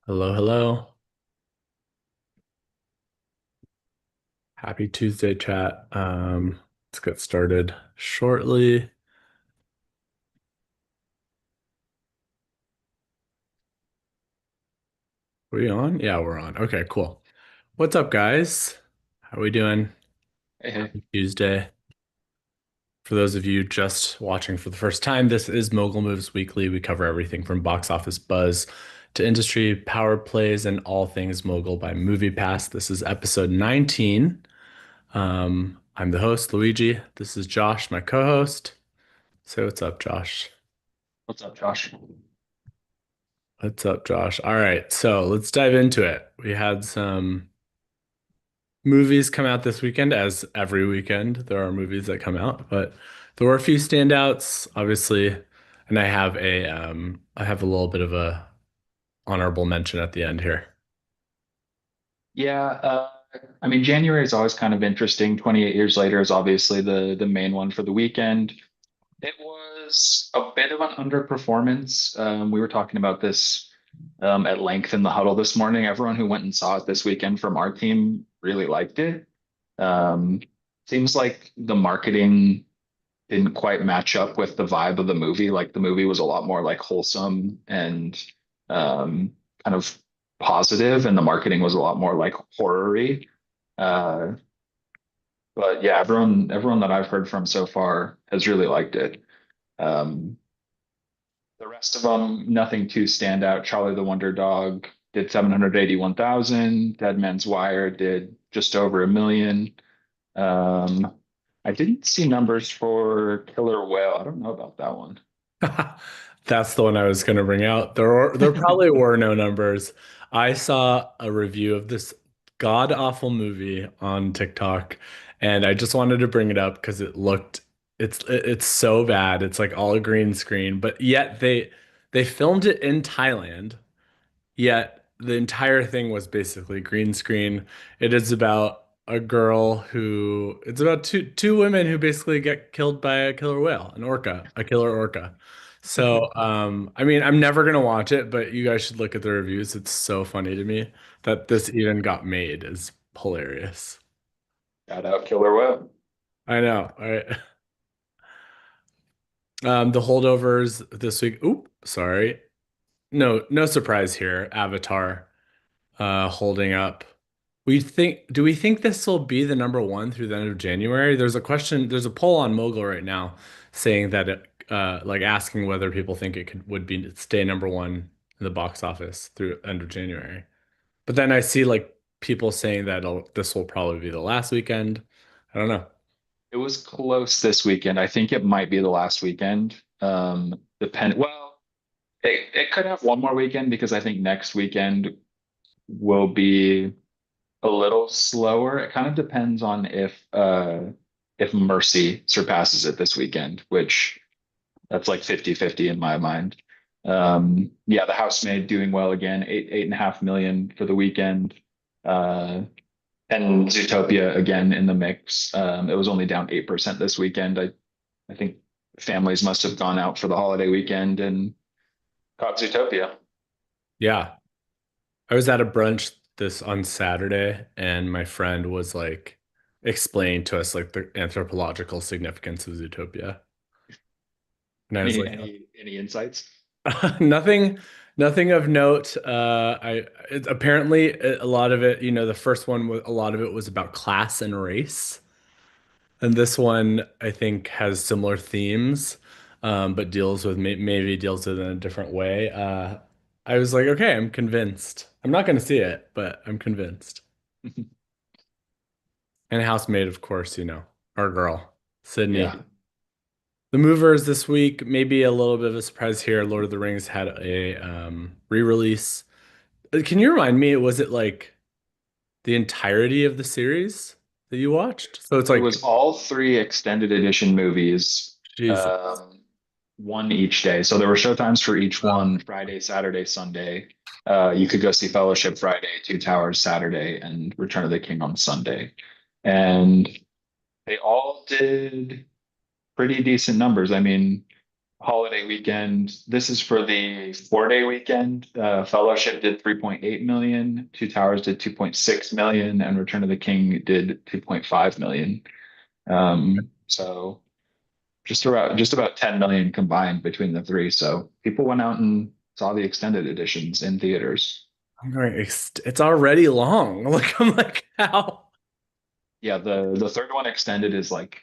Hello, hello. Happy Tuesday, chat. Let's get started shortly. Are we on? Yeah, we're on. Okay, cool. What's up, guys? How are we doing? Hey, hey. Happy Tuesday. For those of you just watching for the first time, this is Mogul Moves Weekly. We cover everything from box office buzz to industry power plays and all things Mogul by MoviePass. This is episode 19. I'm the host, Luigi. This is Josh, my co-host. Say what's up, Josh. What's up, Josh? What's up, Josh? All right, so let's dive into it. We had some movies come out this weekend, as every weekend there are movies that come out, but there were a few standouts, obviously, and I have a little bit of a honorable mention at the end here. Yeah, I mean, January is always kind of interesting. 28 years later is obviously the main one for the weekend. It was a bit of an underperformance. We were talking about this at length in the huddle this morning. Everyone who went and saw it this weekend from our team really liked it. Um, Seems like the marketing didn't quite match up with the vibe of the movie. Like the movie was a lot more like wholesome and kind of positive, and the marketing was a lot more like horror-y. Uh, but yeah, everyone that I've heard from so far has really liked it. Um, the rest of them, nothing too stand out. Charlie the Wonder Dog did 781,000. Dead Man's Wire did just over a million. Um, I didn't see numbers for Killer Whale. I don't know about that one. That's the one I was going to bring out. There probably were no numbers. I saw a review of this god awful movie on TikTok, and I just wanted to bring it up because it's so bad. It's like all green screen, but yet they filmed it in Thailand. Yet the entire thing was basically green screen. It is about a girl who it's about two women who basically get killed by a killer whale, a killer orca. So, I mean, I'm never gonna watch it, but you guys should look at the reviews. It's so funny to me that this even got made. Is hilarious. Shout out Killer Whale. I know, right? The holdovers this week. Oop, sorry. No surprise here. Avatar. Holding up. Do we think this will be the number one through the end of January? There's a poll on Mogul right now saying that like asking whether people think would be stay number one in the box office through end of January. But then I see like people saying that this will probably be the last weekend. I don't know. It was close this weekend. I think it might be the last weekend. Well, it could have one more weekend because I think next weekend will be a little slower. It kind of depends on if Mercy surpasses it this weekend, which that's like 50-50 in my mind. Yeah, The Housemaid doing well again, 8.5 million for the weekend. Uh, and Zootopia again in the mix. It was only down 8% this weekend. I think families must have gone out for the holiday weekend and caught Zootopia. Yeah. I was at a brunch this on Saturday and my friend was like explaining to us like the anthropological significance of Zootopia. And I was Any like, any any insights? Nothing, nothing of note. Apparently a lot of it, the first one was a lot of it was about class and race, and this one I think has similar themes, but maybe deals with it in a different way. I was like, okay, I'm convinced. I'm not going to see it, but I'm convinced. And Housemaid, of course, our girl, Sydney. Yeah, The movers this week, maybe a little bit of a surprise here. Lord of the Rings had a re-release. Can you remind me, was it like the entirety of the series that you watched? So it's it like, was all three extended edition movies, Jesus. um, one each day. So there were showtimes for each Wow. one: Friday, Saturday, Sunday. You could go see Fellowship Friday, Two Towers Saturday, and Return of the King on Sunday. And they all did pretty decent numbers. I mean, holiday weekend. This is for the 4-day weekend. Fellowship did 3.8 million, Two Towers did 2.6 million, and Return of the King did 2.5 million. So just about 10 million combined between the three. So people went out and saw the extended editions in theaters. I'm going, it's already long. Like, I'm like, how? Yeah, the third one extended is like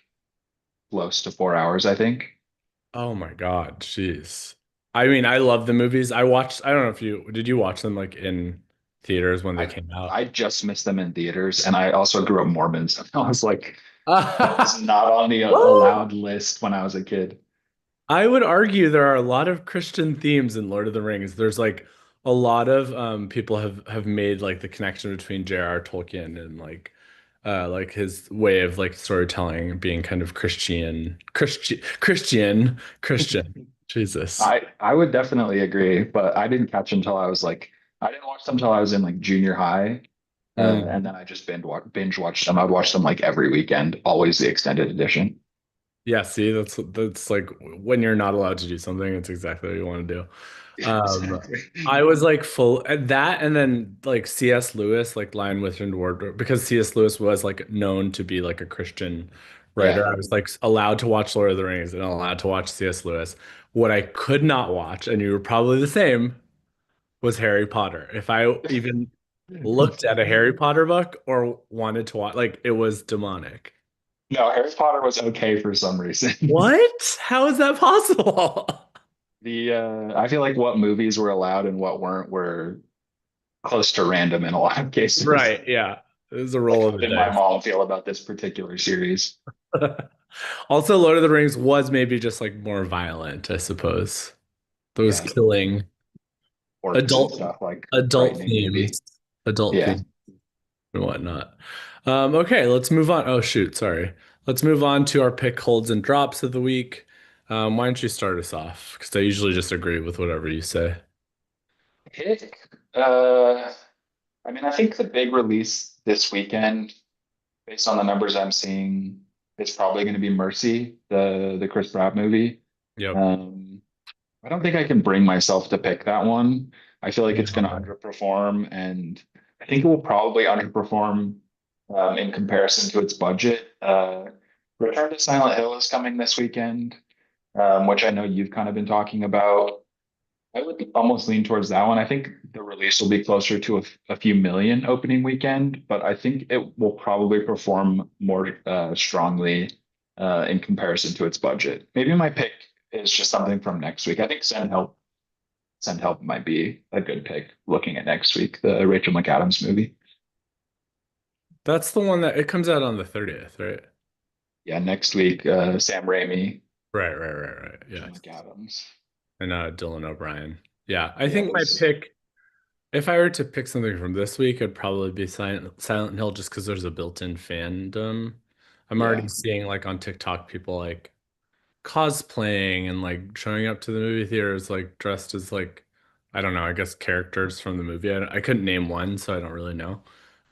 close to 4 hours, I think. Oh my God, jeez. I mean, I love the movies. I don't know if did you watch them like in theaters when they I came out? I just missed them in theaters, and I also grew up Mormon, so I was like, that was not on the What? allowed list when I was a kid. I would argue there are a lot of Christian themes in Lord of the Rings. There's like a lot of people have made like the connection between J.R. Tolkien and like his way of like storytelling being kind of Christian. Jesus. I would definitely agree, but I didn't catch until I didn't watch them until I was in like junior high, Mm. and then I just binge watched them. I'd watch them like every weekend, always the extended edition. Yeah, see, that's like when you're not allowed to do something, it's exactly what you want to do. Um, Exactly. I was like full at that, and then like C.S. Lewis, like Lion, Witch, and Wardrobe, because C.S. Lewis was like known to be like a Christian writer. Yeah. I was like allowed to watch Lord of the Rings and allowed to watch C.S. Lewis. What I could not watch, and you were probably the same, was Harry Potter. If I even looked at a Harry Potter book or wanted to watch, like it was demonic. No, Harry Potter was okay for some reason. What? How is that possible? The I feel like what movies were allowed and what weren't were close to random in a lot of cases. Right, yeah. It was a Like, roll how of the did my dice. mom feel about this particular series? Also, Lord of the Rings was maybe just like more violent, I suppose. There was Yeah, killing, orcs and adult stuff like adult frightening maybe. themes, adult Yeah. themes and whatnot. Okay, let's move on. Oh shoot, sorry. Let's move on to our pick holds and drops of the week. Why don't you start us off? Because I usually just agree with whatever you say. Pick. Uh, I mean, I think the big release this weekend, based on the numbers I'm seeing, is probably going to be Mercy, the Chris Pratt movie. Yep. Um, I don't think I can bring myself to pick that one. I feel like it's going to No. underperform, and I think it will probably underperform in comparison to its budget. Return to Silent Hill is coming this weekend, which I know you've kind of been talking about. I would almost lean towards that one. I think the release will be closer to a few million opening weekend, but I think it will probably perform more strongly in comparison to its budget. Maybe my pick is just something from next week. I think Send Help might be a good pick looking at next week, the Rachel McAdams movie. That's the one that it comes out on the 30th, right? Yeah, next week, Sam Raimi, Right. Rachel Yeah. McAdams. And Dylan O'Brien. Yeah, I Yeah, think my those. pick, if I were to pick something from this week, it'd probably be Silent Hill just because there's a built-in fandom. I'm already Yeah, seeing like on TikTok people like cosplaying and like showing up to the movie theaters like dressed as like, I don't know, I guess characters from the movie. I couldn't name one, so I don't really know.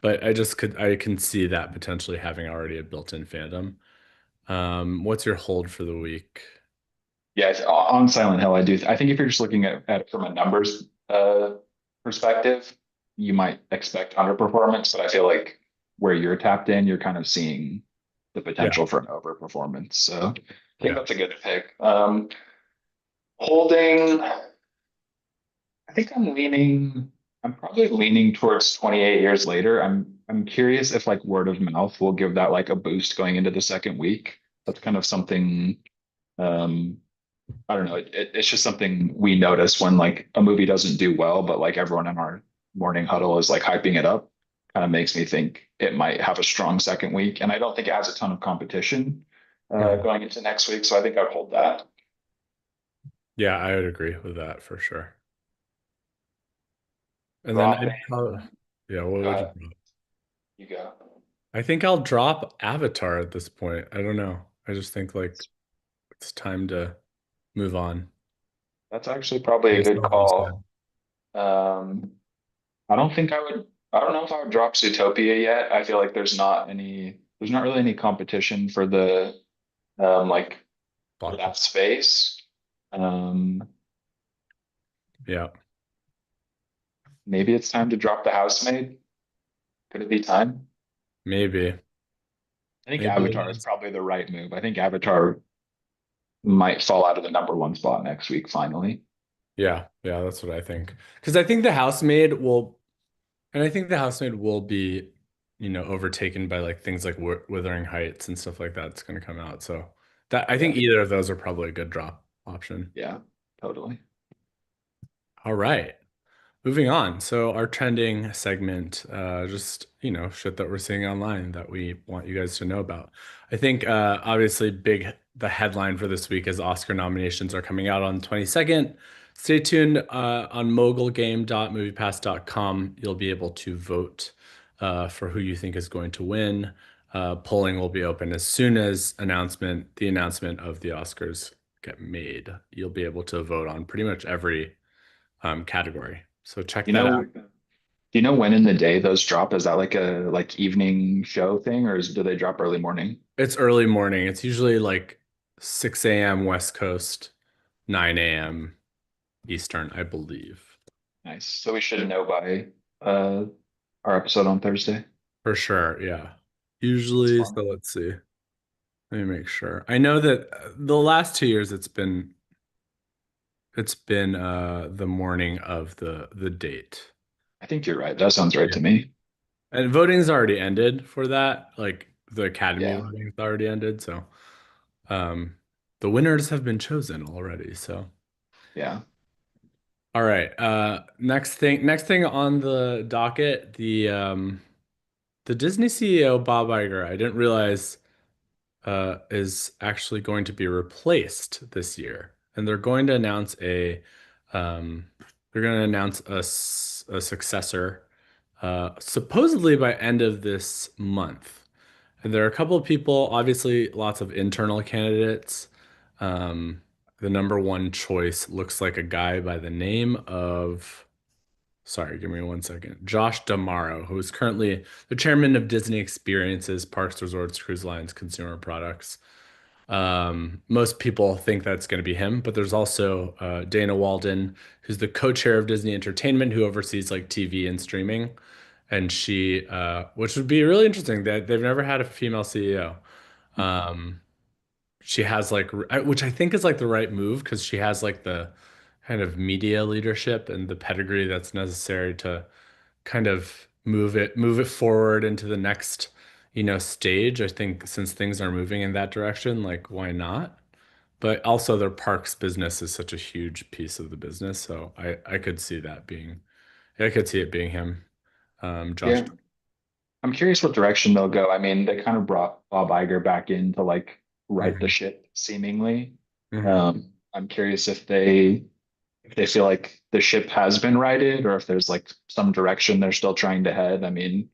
But I can see that potentially having already a built-in fandom. What's your hold for the week? yeah. On Silent Hill, I do. I think if you're just looking at it from a numbers perspective, you might expect underperformance, but I feel like where you're tapped in, you're kind of seeing the Yeah, potential for an overperformance. So I think yeah. that's a good pick. Holding, I think I'm probably leaning towards 28 years later. I'm curious if like word of mouth will give that like a boost going into the second week. That's kind of something um I don't know. It's just something we notice when like a movie doesn't do well, but like everyone in our morning huddle is like hyping it up. Kind of makes me think it might have a strong second week. And I don't think it has a ton of competition Mhm. going into next week. So I think I'd hold that. Yeah, I would agree with that for sure. And then Dropping. yeah, what would you Uh, do? you go. I think I'll drop Avatar at this point. I don't know. I just think like it's time to move on That's actually probably a based good on what you said. call. Um, I don't think I would. I don't know if I would drop Zootopia yet. I feel like there's not really any competition for the like for Blockbuster. that space. Um, Yeah, Maybe it's time to drop the housemaid. Could it be time? maybe. I think Maybe it Avatar is is. probably the right move. I think Avatar might fall out of the number one spot next week, finally. Yeah, yeah, that's what I think. Because I think the housemaid will, and I think the housemaid will be, overtaken by like things like Wuthering Heights and stuff like that's going to come out. So that I Yeah. think either of those are probably a good drop option. Yeah, totally. All right. Moving on. So our trending segment, just, shit that we're seeing online that we want you guys to know about. I think obviously the headline for this week is Oscar nominations are coming out on the 22nd. Stay tuned on mogulgame.moviepass.com. You'll be able to vote for who you think is going to win. Polling will be open as soon as the announcement of the Oscars get made. You'll be able to vote on pretty much every category. So check You that know, out. do you know when in the day those drop? Is that like a like evening show thing, or do they drop early morning? It's early morning. It's usually like 6 a.m. West Coast, 9 a.m. Eastern, I believe. Nice. So we should know by uh our episode on Thursday. For sure, yeah. It's Usually, fun. so let's see. Let me make sure. I know that the last 2 years it's been the morning of the date. I think you're right. That sounds right Yeah. to me. And voting's already ended for that. Like the Academy Yeah. voting's already ended, so um the winners have been chosen already, so Yeah. all right. Next thing on the docket, the Disney CEO Bob Iger, I didn't realize is actually going to be replaced this year. And um they're going to announce a successor supposedly by end of this month. And there are a couple of people, obviously lots of internal candidates. Um, the number one choice looks like a guy by the name of, sorry, give me one second, Josh D'Amaro, who is currently the chairman of Disney Experiences, Parks, Resorts, Cruise Lines, Consumer Products. Most people think that's going to be him, but there's also Dana Walden, who's the co-chair of Disney Entertainment, who oversees like TV and streaming. And which would be really interesting that they've never had a female CEO. Um, she has like, which I think is like the right move because she has like the kind of media leadership and the pedigree that's necessary to kind of move it forward into the next, stage. I think since things are moving in that direction, like why not? But also their parks business is such a huge piece of the business, so I could see it being him, Josh. Yeah. I'm curious what direction they'll go. I mean, they kind of brought Bob Iger back in to like right the Hmm. ship, seemingly. Hmm. I'm curious if they feel like the ship has been righted or if there's like some direction they're still trying to head. I mean,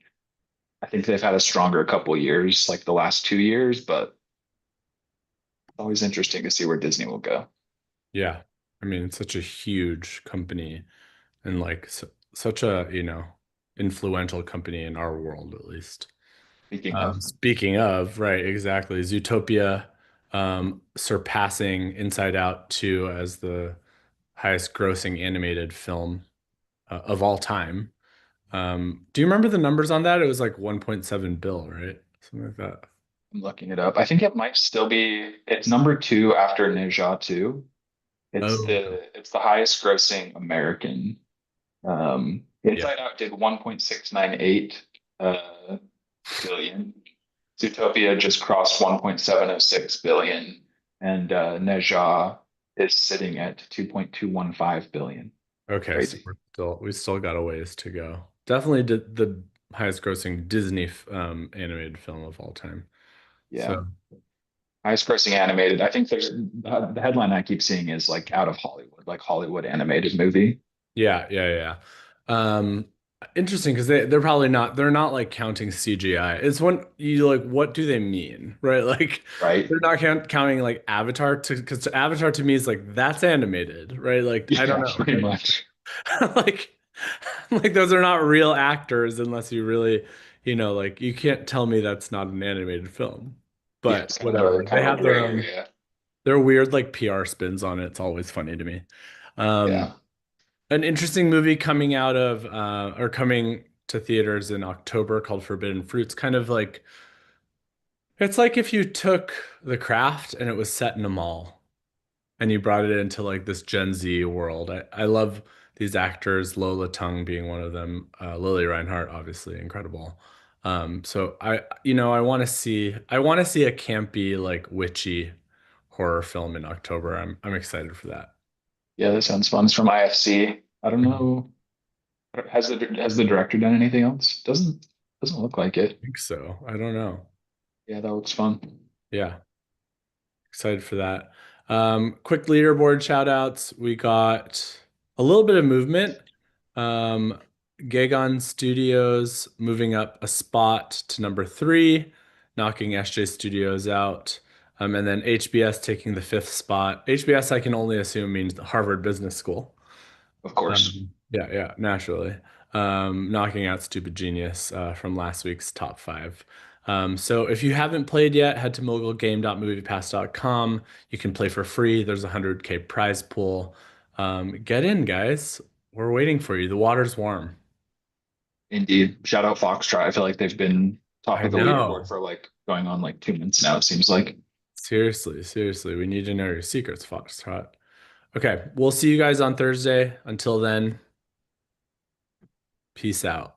I think they've had a stronger couple years, like the last 2 years, but it's always interesting to see where Disney will go. Yeah, I mean it's such a huge company and like such a influential company in our world at least. Speaking of, Speaking of, right, exactly. Zootopia surpassing Inside Out 2 as the highest grossing animated film of all time. Do you remember the numbers on that? It was like 1.7 bill, right? Something like that. I'm looking it up. I think it might still be, it's number two after Ninja 2. It's Oh, the highest grossing American. yeah. Inside Out did 1.698 billion. Zootopia just crossed 1.706 billion, and Neja is sitting at 2.215 billion. Okay, so Crazy. we still got a ways to go. Definitely did the highest grossing Disney animated film of all time. Yeah. So Highest grossing animated. I think there's the headline I keep seeing is like out of Hollywood, like Hollywood animated movie, yeah, yeah, yeah. Interesting because they're not like counting CGI. It's when you like what do they mean, right? Like right? they're not counting like Avatar to because Avatar to me is like that's animated, right? Like I don't Yeah, know. pretty much. Like like those are not real actors unless you really, like you can't tell me that's not an animated film. Yeah, But it's whatever. kind of a gray area. There are weird like PR spins on it. It's always funny to me. Um, Yeah. an interesting movie coming out of or coming to theaters in October called Forbidden Fruits. Kind of like it's like if you took The Craft and it was set in a mall and you brought it into like this Gen Z world. I love these actors, Lola Tung being one of them, Lily Reinhart, obviously incredible. So I want to see a campy, like witchy horror film in October. I'm excited for that. Yeah, that sounds fun. It's from IFC. I don't Mhm. know. Has the director done anything else? Doesn't look like it. I think so. I don't know. Yeah, that looks fun. Yeah. Excited for that. Quick leaderboard shout outs. We got a little bit of movement. Um, Gagon Studios moving up a spot to number 3, knocking SJ Studios out. And then HBS taking the 5th spot. HBS, I can only assume means the Harvard Business School. Of course. Yeah, yeah, naturally. Knocking out Stupid Genius from last week's top 5. So if you haven't played yet, head to mogulgame.moviepass.com. You can play for free. There's a 100K prize pool. Get in, guys. We're waiting for you. The water's warm. Indeed. Shout out Foxtrot. I feel like they've been top I of the leaderboard know. for like going on like 2 months now, it seems like. Seriously, seriously. We need to know your secrets, Foxtrot. Okay, we'll see you guys on Thursday. Until then, peace out.